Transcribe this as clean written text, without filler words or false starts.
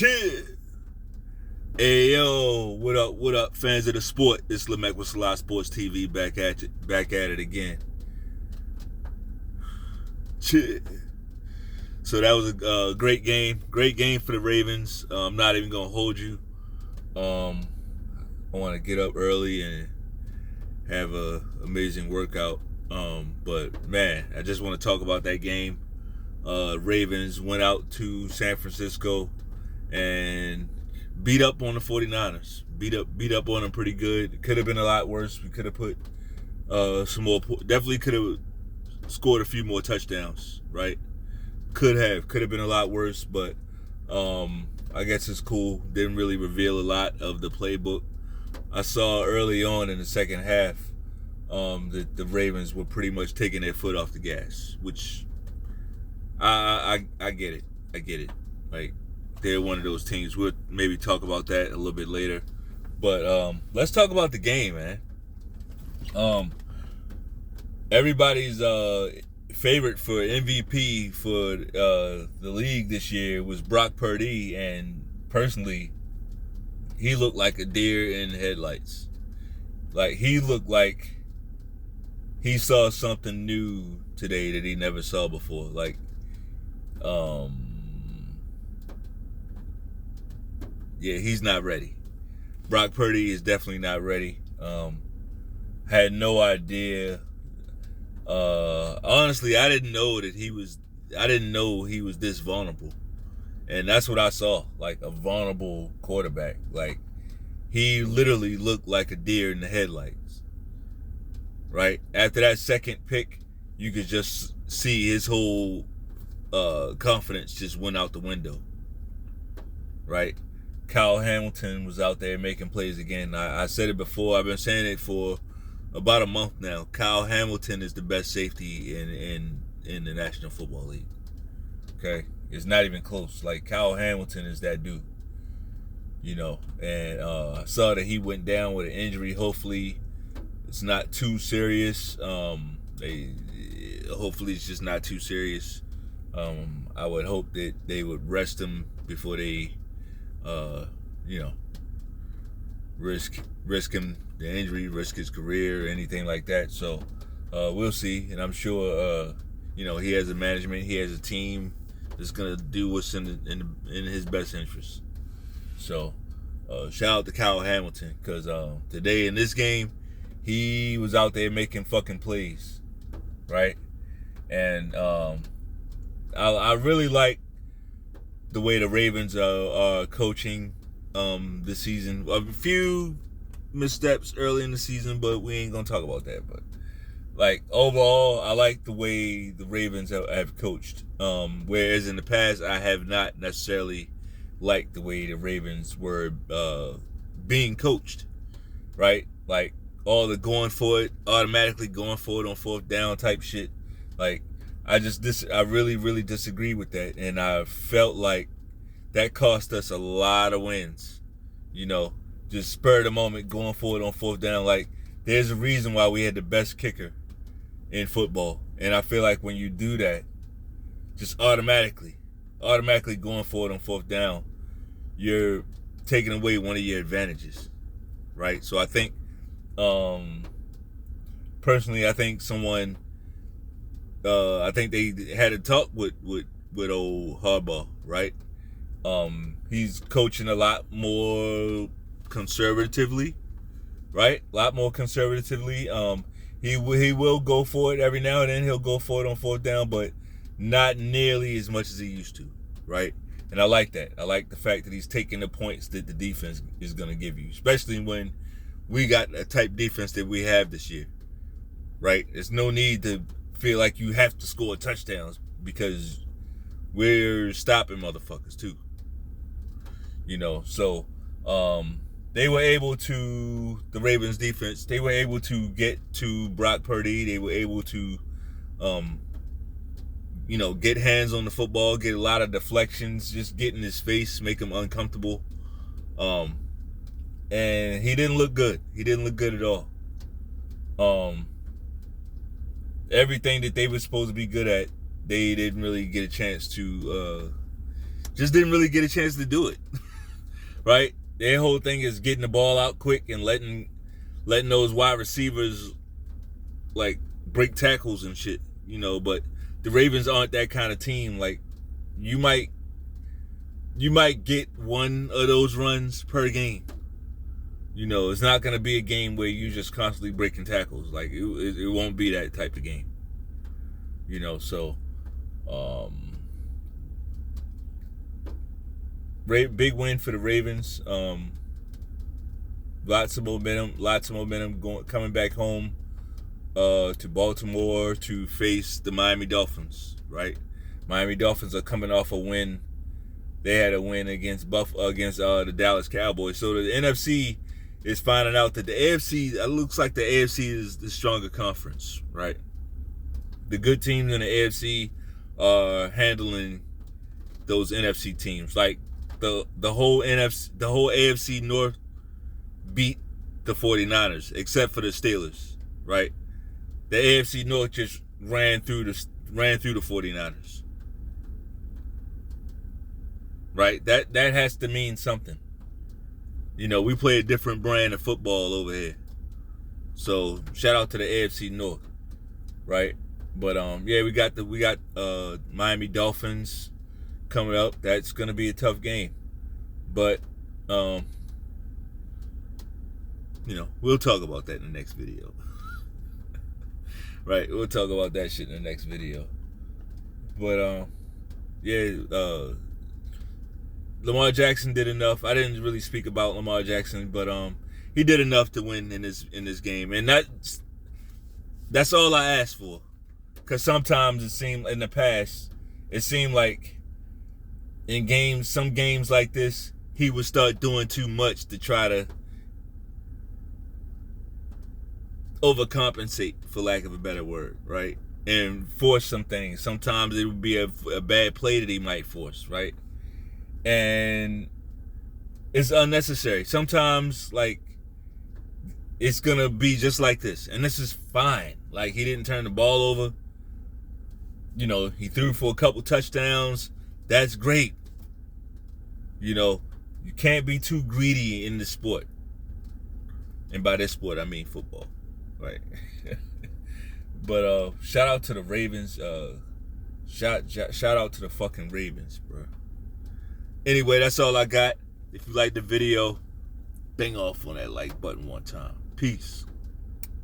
Chill. Hey yo, what up, fans of the sport? It's Lamech with Selah Sports TV back at it again. Chill. So that was a great game for the Ravens. I'm not even gonna hold you. I want to get up early and have a amazing workout. But man, I just want to talk about that game. Ravens went out to San Francisco and beat up on the 49ers. Beat up on them pretty good. It could have been a lot worse. We could have put some more. Definitely could have scored a few more touchdowns. Right? Could have been a lot worse, but I guess it's cool. Didn't really reveal a lot of the playbook. I saw early on in the second half that the Ravens were pretty much taking their foot off the gas, which I get it. I get it. Like, they're one of those teams. We'll maybe talk about that a little bit later. But let's talk about the game, man. Everybody's favorite for MVP for the league this year was Brock Purdy, and personally, he looked like a deer in headlights. Like, he looked like he saw something new today that he never saw before. Like, yeah, he's not ready. Brock Purdy is definitely not ready. Had no idea. Honestly, I didn't know he was this vulnerable. And that's what I saw, like a vulnerable quarterback. Like, he literally looked like a deer in the headlights. Right? After that second pick, you could just see his whole confidence just went out the window. Right? Kyle Hamilton was out there making plays again. I said it before. I've been saying it for about a month now. Kyle Hamilton is the best safety in the National Football League. Okay? It's not even close. Like, Kyle Hamilton is that dude. You know, and I saw that he went down with an injury. Hopefully it's not too serious. Hopefully it's just not too serious. I would hope that they would rest him before they risk him the injury, risk his career, or anything like that. So we'll see. And I'm sure he has a management, he has a team that's gonna do what's in his best interest. So shout out to Kyle Hamilton, because today in this game he was out there making fucking plays, right? And I really like the way the Ravens are coaching this season. A few missteps early in the season, but we ain't gonna talk about that. But like, overall, I like the way the Ravens have coached. Whereas in the past, I have not necessarily liked the way the Ravens were being coached. Right? Like, all the automatically going for it on fourth down type shit. Like, I really, really disagree with that. And I felt like that cost us a lot of wins. You know, just spur of the moment, going for it on fourth down. Like, there's a reason why we had the best kicker in football. And I feel like when you do that, just automatically going for it on fourth down, you're taking away one of your advantages. Right? So I think, personally, I think they had a talk with old Harbaugh, right? He's coaching a lot more conservatively, right? A lot more conservatively. He will go for it every now and then. He'll go for it on fourth down, but not nearly as much as he used to, right? And I like that. I like the fact that he's taking the points that the defense is going to give you, especially when we got a type defense that we have this year, right? There's no need to feel like you have to score touchdowns, because we're stopping motherfuckers too. You know, so they were able to, the Ravens defense, they were able to get to Brock Purdy. They were able to get hands on the football, get a lot of deflections, just get in his face, make him uncomfortable. And he didn't look good. He didn't look good at all. Everything that they were supposed to be good at, they didn't really get a chance to Just didn't really get a chance to do it. Right? Their whole thing is getting the ball out quick and letting those wide receivers like break tackles and shit, but the Ravens aren't that kind of team. Like you might get one of those runs per game. It's not going to be a game where you just constantly breaking tackles. Like it won't be that type of game. So big win for the Ravens. Lots of momentum coming back home to Baltimore to face the Miami Dolphins, right? Miami Dolphins are coming off a win. They had a win against the Dallas Cowboys. So the NFC is finding out that the AFC, it looks like the AFC is the stronger conference, right? The good teams in the AFC are handling those NFC teams. Like the whole AFC North beat the 49ers, except for the Steelers, right? The AFC North just ran through the 49ers. Right? That has to mean something. We play a different brand of football over here. So shout out to the AFC North, right? But we got Miami Dolphins coming up. That's gonna be a tough game. But we'll talk about that in the next video. Right? We'll talk about that shit in the next video. But Lamar Jackson did enough. I didn't really speak about Lamar Jackson, but he did enough to win in this game, and that's all I asked for. Because sometimes in the past, it seemed like in some games like this, he would start doing too much to try to overcompensate, for lack of a better word, right? And force some things. Sometimes it would be a bad play that he might force, right? And it's unnecessary. Sometimes, like, it's gonna be just like this, and this is fine. Like, he didn't turn the ball over. He threw for a couple touchdowns. That's great. You can't be too greedy in this sport, and by this sport I mean football, right? But shout out to the Ravens. Shout out to the fucking Ravens, bro. Anyway, that's all I got. If you like the video, bang off on that like button one time. Peace.